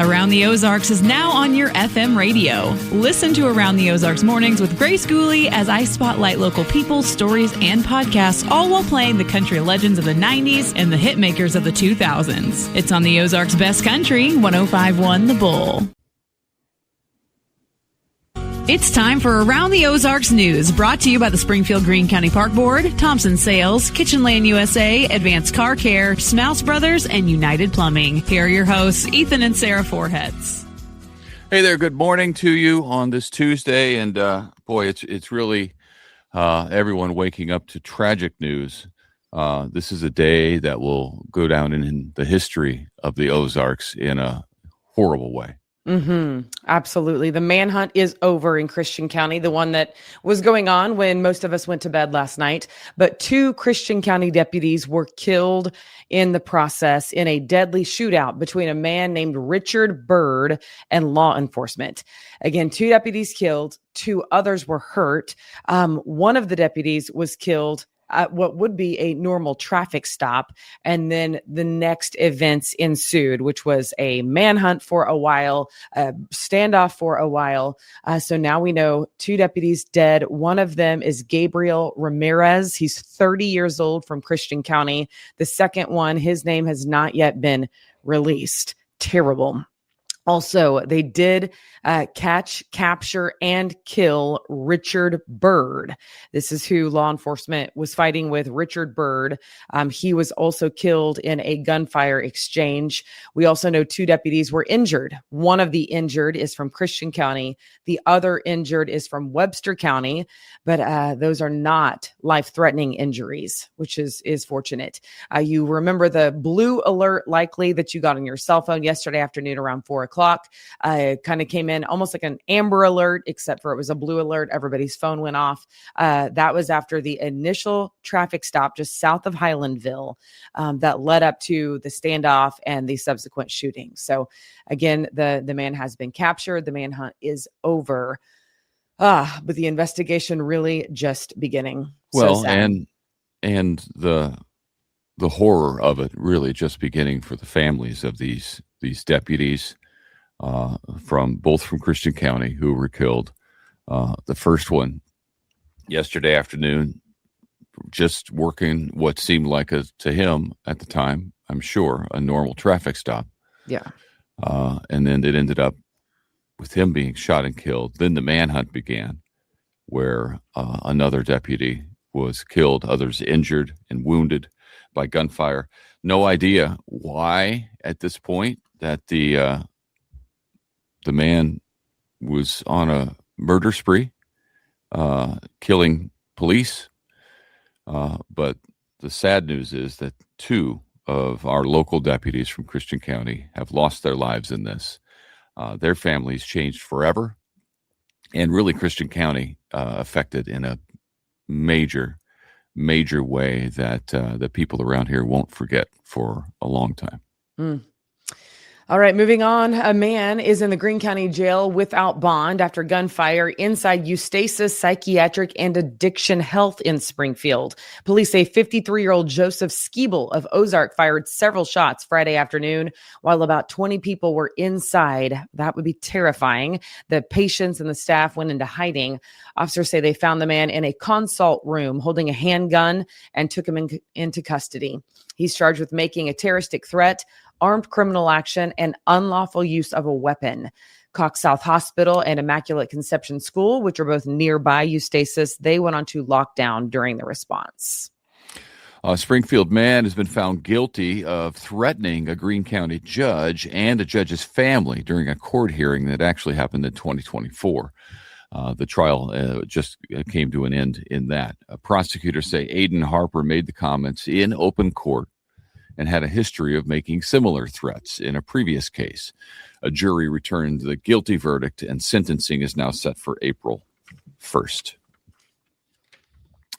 Around the Ozarks is now on your FM radio. Listen to Around the Ozarks mornings with Grace Gooley as I spotlight local people, stories, and podcasts, all while playing the country legends of the 90s and the hit makers of the 2000s. It's on the Ozarks' best country, 105.1 The Bull. It's time for Around the Ozarks News, brought to you by the Springfield Greene County Park Board, Thompson Sales, Kitchen Land USA, Advanced Car Care, Smouse Brothers, and United Plumbing. Here are your hosts, Ethan and Sarah Foreheads. Hey there, good morning to you on this Tuesday, and boy, it's really everyone waking up to tragic news. This is a day that will go down in the history of the Ozarks in a horrible way. Absolutely. The manhunt is over in Christian County, the one that was going on when most of us went to bed last night. But 2 Christian County deputies were killed in the process in a deadly shootout between a man named Richard Byrd and law enforcement. Again, 2 deputies killed, 2 others were hurt. One of the deputies was killed at what would be a normal traffic stop. And then the next events ensued, which was a manhunt for a while, a standoff for a while. So now we know 2 deputies dead. One of them is Gabriel Ramirez. He's 30 years old from Christian County. The second one, his name has not yet been released. Terrible. Also, they did capture, and kill Richard Byrd. This is who law enforcement was fighting with, Richard Byrd. He was also killed in a gunfire exchange. We also know 2 deputies were injured. One of the injured is from Christian County. The other injured is from Webster County, but those are not life-threatening injuries, which is fortunate. You remember the blue alert likely that you got on your cell phone yesterday afternoon around 4 o'clock. Kind of came in almost like an amber alert, except for it was a blue alert. Everybody's phone went off. That was after the initial traffic stop just south of Highlandville that led up to the standoff and the subsequent shooting. So again, the man has been captured. The manhunt is over. But the investigation really just beginning. Well, and the horror of it really just beginning for the families of these deputies. From Christian County who were killed. The first one yesterday afternoon, just working what seemed like to him at the time, I'm sure, a normal traffic stop. Yeah. And then it ended up with him being shot and killed. Then the manhunt began, where another deputy was killed, others injured and wounded by gunfire. No idea why at this point that the man was on a murder spree, killing police. But the sad news is that 2 of our local deputies from Christian County have lost their lives in this. Their families changed forever. And really Christian County affected in a major way that the people around here won't forget for a long time. All right, moving on. A man is in the Greene County Jail without bond after gunfire inside Eustasis Psychiatric and Addiction Health in Springfield. Police say 53-year-old Joseph Skeebel of Ozark fired several shots Friday afternoon while about 20 people were inside. That would be terrifying. The patients and the staff went into hiding. Officers say they found the man in a consult room holding a handgun and took him into custody. He's charged with making a terroristic threat, armed criminal action, and unlawful use of a weapon. Cox South Hospital and Immaculate Conception School, which are both nearby Eustasis, they went on to lockdown during the response. A Springfield man has been found guilty of threatening a Greene County judge and a judge's family during a court hearing that actually happened in 2024. The trial just came to an end in that. Prosecutors say Aiden Harper made the comments in open court and had a history of making similar threats in a previous case. A jury returned the guilty verdict, and sentencing is now set for April 1st.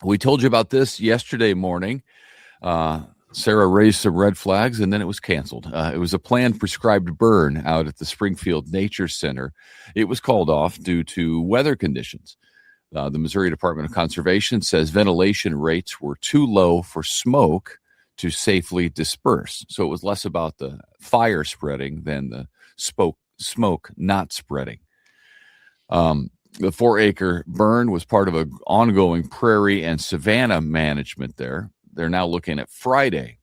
We told you about this yesterday morning. Sarah raised some red flags, and then it was canceled. It was a planned prescribed burn out at the Springfield Nature Center. It was called off due to weather conditions. The Missouri Department of Conservation says ventilation rates were too low for smoke to safely disperse. So it was less about the fire spreading than the smoke not spreading. The 4-acre burn was part of an ongoing prairie and savanna management there. They're now looking at Friday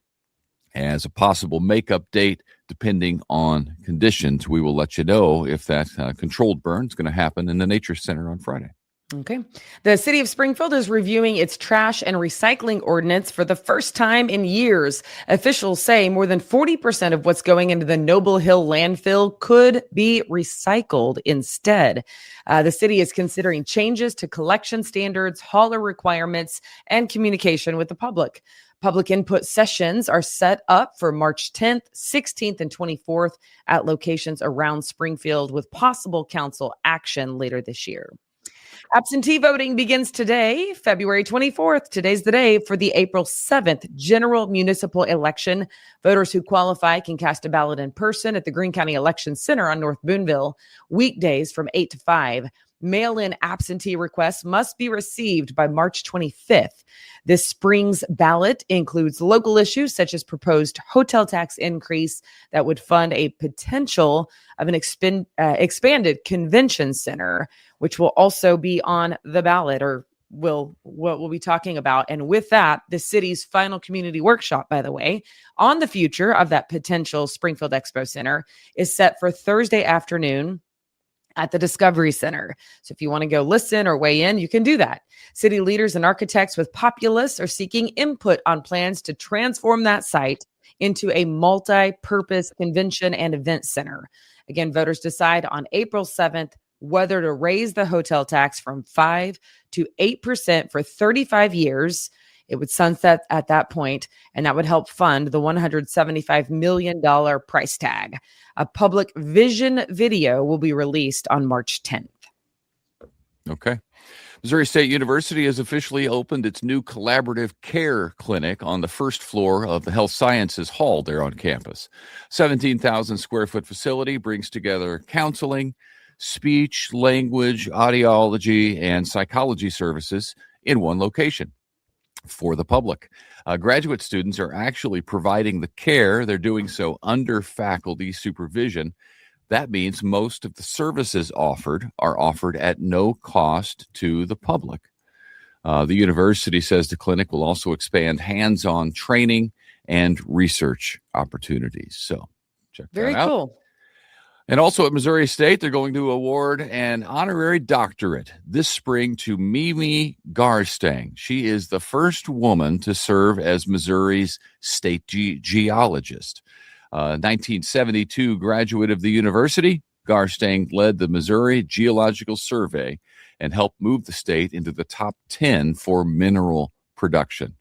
as a possible makeup date, depending on conditions. We will let you know if that controlled burn is going to happen in the Nature Center on Friday. Okay. The city of Springfield is reviewing its trash and recycling ordinance for the first time in years. Officials say more than 40% of what's going into the Noble Hill landfill could be recycled instead. The city is considering changes to collection standards, hauler requirements, and communication with the public. Public input sessions are set up for March 10th, 16th, and 24th at locations around Springfield, with possible council action later this year. Absentee voting begins today, February 24th. Today's the day for the April 7th general municipal election. Voters who qualify can cast a ballot in person at the Greene County Election Center on North Boonville, weekdays from 8 to 5. Mail-in absentee requests must be received by March 25th. This spring's ballot includes local issues such as proposed hotel tax increase that would fund a potential of an expanded convention center, which will also be on the ballot, or what we'll be talking about. And with that, the city's final community workshop, by the way, on the future of that potential Springfield Expo Center is set for Thursday afternoon at the Discovery Center. So if you want to go listen or weigh in, you can do that. City leaders and architects with Populous are seeking input on plans to transform that site into a multi-purpose convention and event center. Again, voters decide on April 7th whether to raise the hotel tax from 5 to 8% for 35 years. It would sunset at that point, and that would help fund the $175 million price tag. A public vision video will be released on March 10th. Okay. Missouri State University has officially opened its new collaborative care clinic on the first floor of the Health Sciences Hall there on campus. 17,000 square foot facility brings together counseling, speech, language, audiology, and psychology services in one location for the public. Graduate students are actually providing the care. They're doing so under faculty supervision. That means most of the services are offered at no cost to the public. The university says the clinic will also expand hands-on training and research opportunities. So check that out. Very cool. And also at Missouri State, they're going to award an honorary doctorate this spring to Mimi Garstang. She is the first woman to serve as Missouri's state geologist. 1972 graduate of the university, Garstang led the Missouri Geological Survey and helped move the state into the top 10 for mineral production.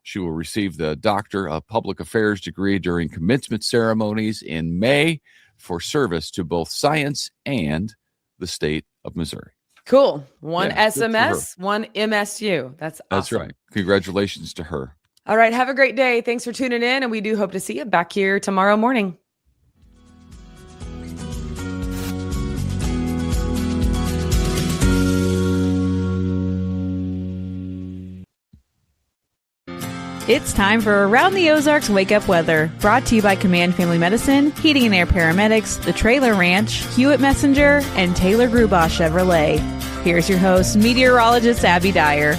She will receive the Doctor of Public Affairs degree during commencement ceremonies in May for service to both science and the state of Missouri. Cool. One SMS, one MSU. That's awesome. That's right. Congratulations to her. All right. Have a great day. Thanks for tuning in. And we do hope to see you back here tomorrow morning. It's time for Around the Ozarks Wake Up Weather, brought to you by Command Family Medicine, Heating and Air Paramedics, The Trailer Ranch, Hewitt Messenger, and Taylor Grubaugh Chevrolet. Here's your host, meteorologist Abby Dyer.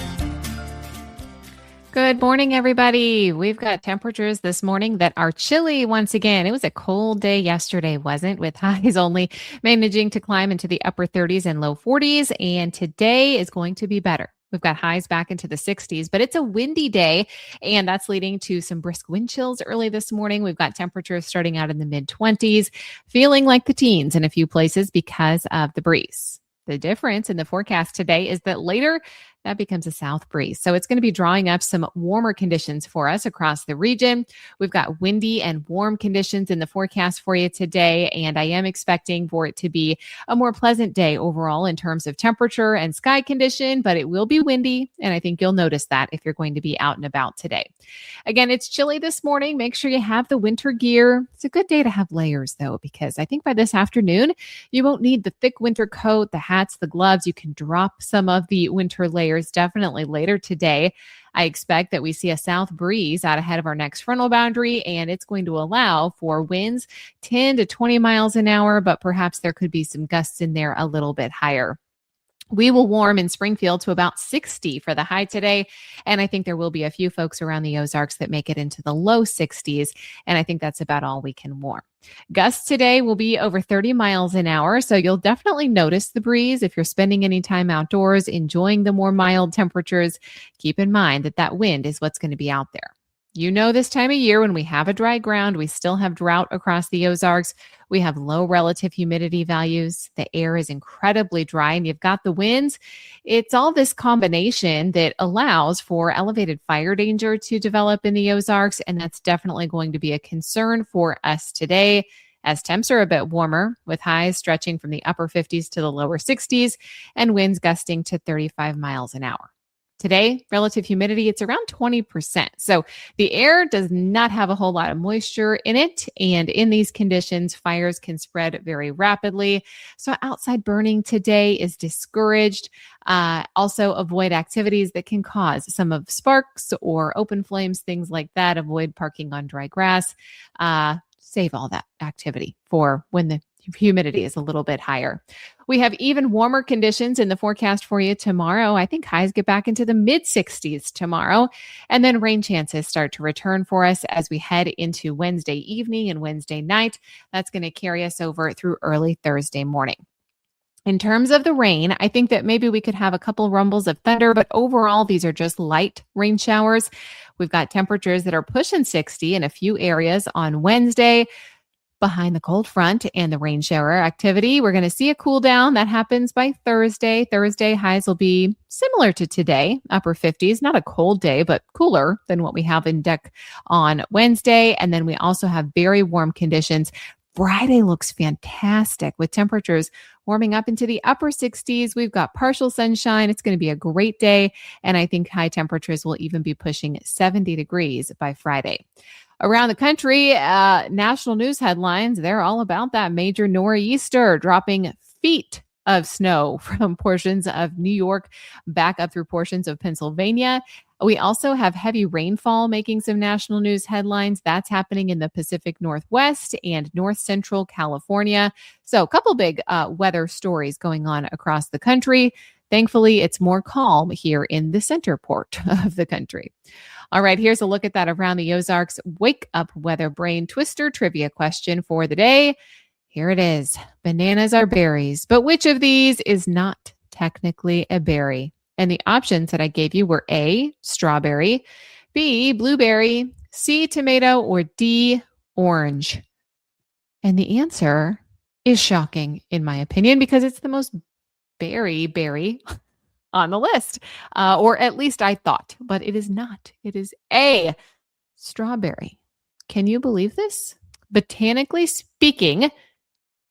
Good morning, everybody. We've got temperatures this morning that are chilly once again. It was a cold day yesterday, wasn't it? With highs only managing to climb into the upper 30s and low 40s. And today is going to be better. We've got highs back into the 60s, but it's a windy day, and that's leading to some brisk wind chills early this morning. We've got temperatures starting out in the mid-20s, feeling like the teens in a few places because of the breeze. The difference in the forecast today is that later that becomes a south breeze. So it's going to be drawing up some warmer conditions for us across the region. We've got windy and warm conditions in the forecast for you today, and I am expecting for it to be a more pleasant day overall in terms of temperature and sky condition, but it will be windy, and I think you'll notice that if you're going to be out and about today. Again, it's chilly this morning. Make sure you have the winter gear. It's a good day to have layers, though, because I think by this afternoon, you won't need the thick winter coat, the hats, the gloves. You can drop some of the winter layers fires definitely later today. I expect that we see a south breeze out ahead of our next frontal boundary, and it's going to allow for winds 10 to 20 miles an hour, but perhaps there could be some gusts in there a little bit higher. We will warm in Springfield to about 60 for the high today. And I think there will be a few folks around the Ozarks that make it into the low 60s. And I think that's about all we can warm. Gusts today will be over 30 miles an hour. So you'll definitely notice the breeze if you're spending any time outdoors, enjoying the more mild temperatures. Keep in mind that that wind is what's going to be out there. You know, this time of year when we have a dry ground, we still have drought across the Ozarks. We have low relative humidity values. The air is incredibly dry and you've got the winds. It's all this combination that allows for elevated fire danger to develop in the Ozarks. And that's definitely going to be a concern for us today as temps are a bit warmer with highs stretching from the upper 50s to the lower 60s and winds gusting to 35 miles an hour. Today, relative humidity, it's around 20%. So the air does not have a whole lot of moisture in it. And in these conditions, fires can spread very rapidly. So outside burning today is discouraged. Also avoid activities that can cause some of sparks or open flames, things like that. Avoid parking on dry grass. Save all that activity for when the humidity is a little bit higher. We have even warmer conditions in the forecast for you tomorrow. I think highs get back into the mid 60s tomorrow. And then rain chances start to return for us as we head into Wednesday evening and Wednesday night. That's going to carry us over through early Thursday morning. In terms of the rain, I think that maybe we could have a couple rumbles of thunder, but overall, these are just light rain showers. We've got temperatures that are pushing 60 in a few areas on Wednesday. Behind the cold front and the rain shower activity, we're going to see a cool down. That happens by Thursday. Thursday highs will be similar to today, upper 50s, not a cold day, but cooler than what we have in deck on Wednesday. And then we also have very warm conditions. Friday looks fantastic with temperatures warming up into the upper 60s. We've got partial sunshine. It's going to be a great day. And I think high temperatures will even be pushing 70 degrees by Friday. Around the country, national news headlines, they're all about that major nor'easter dropping feet of snow from portions of New York back up through portions of Pennsylvania. We also have heavy rainfall making some national news headlines. That's happening in the Pacific Northwest and North Central California. So a couple big weather stories going on across the country. Thankfully, it's more calm here in the center port of the country. All right, here's a look at that Around the Ozarks Wake Up Weather Brain Twister trivia question for the day. Here it is. Bananas are berries, but which of these is not technically a berry? And the options that I gave you were A, strawberry, B, blueberry, C, tomato, or D, orange. And the answer is shocking, in my opinion, because it's the most berry on the list, or at least I thought, but it is not. It is A, strawberry. Can you believe this? Botanically speaking,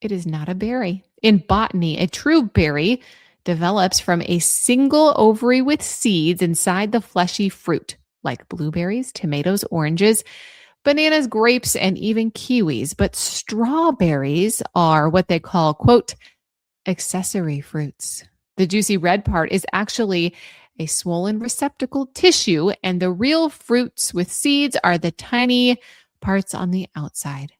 it is not a berry. In botany, a true berry develops from a single ovary with seeds inside the fleshy fruit, like blueberries, tomatoes, oranges, bananas, grapes, and even kiwis. But strawberries are what they call, quote, accessory fruits. The juicy red part is actually a swollen receptacle tissue, and the real fruits with seeds are the tiny parts on the outside.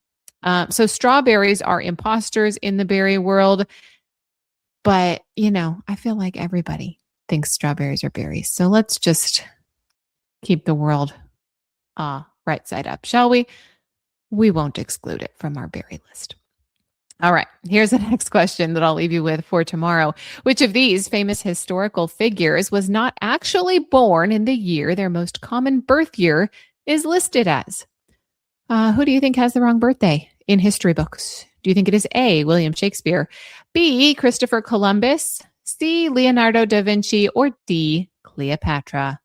So strawberries are imposters in the berry world, but, you know, I feel like everybody thinks strawberries are berries. So let's just keep the world right side up, shall we? We won't exclude it from our berry list. All right, here's the next question that I'll leave you with for tomorrow. Which of these famous historical figures was not actually born in the year their most common birth year is listed as? Who do you think has the wrong birthday in history books? Do you think it is A, William Shakespeare, B, Christopher Columbus, C, Leonardo da Vinci, or D, Cleopatra?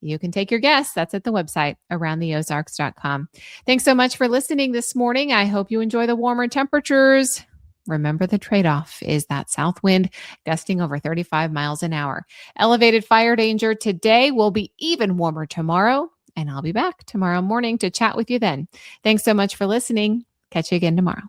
You can take your guess. That's at the website, aroundtheozarks.com. Thanks so much for listening this morning. I hope you enjoy the warmer temperatures. Remember, the trade-off is that south wind gusting over 35 miles an hour. Elevated fire danger today will be even warmer tomorrow, and I'll be back tomorrow morning to chat with you then. Thanks so much for listening. Catch you again tomorrow.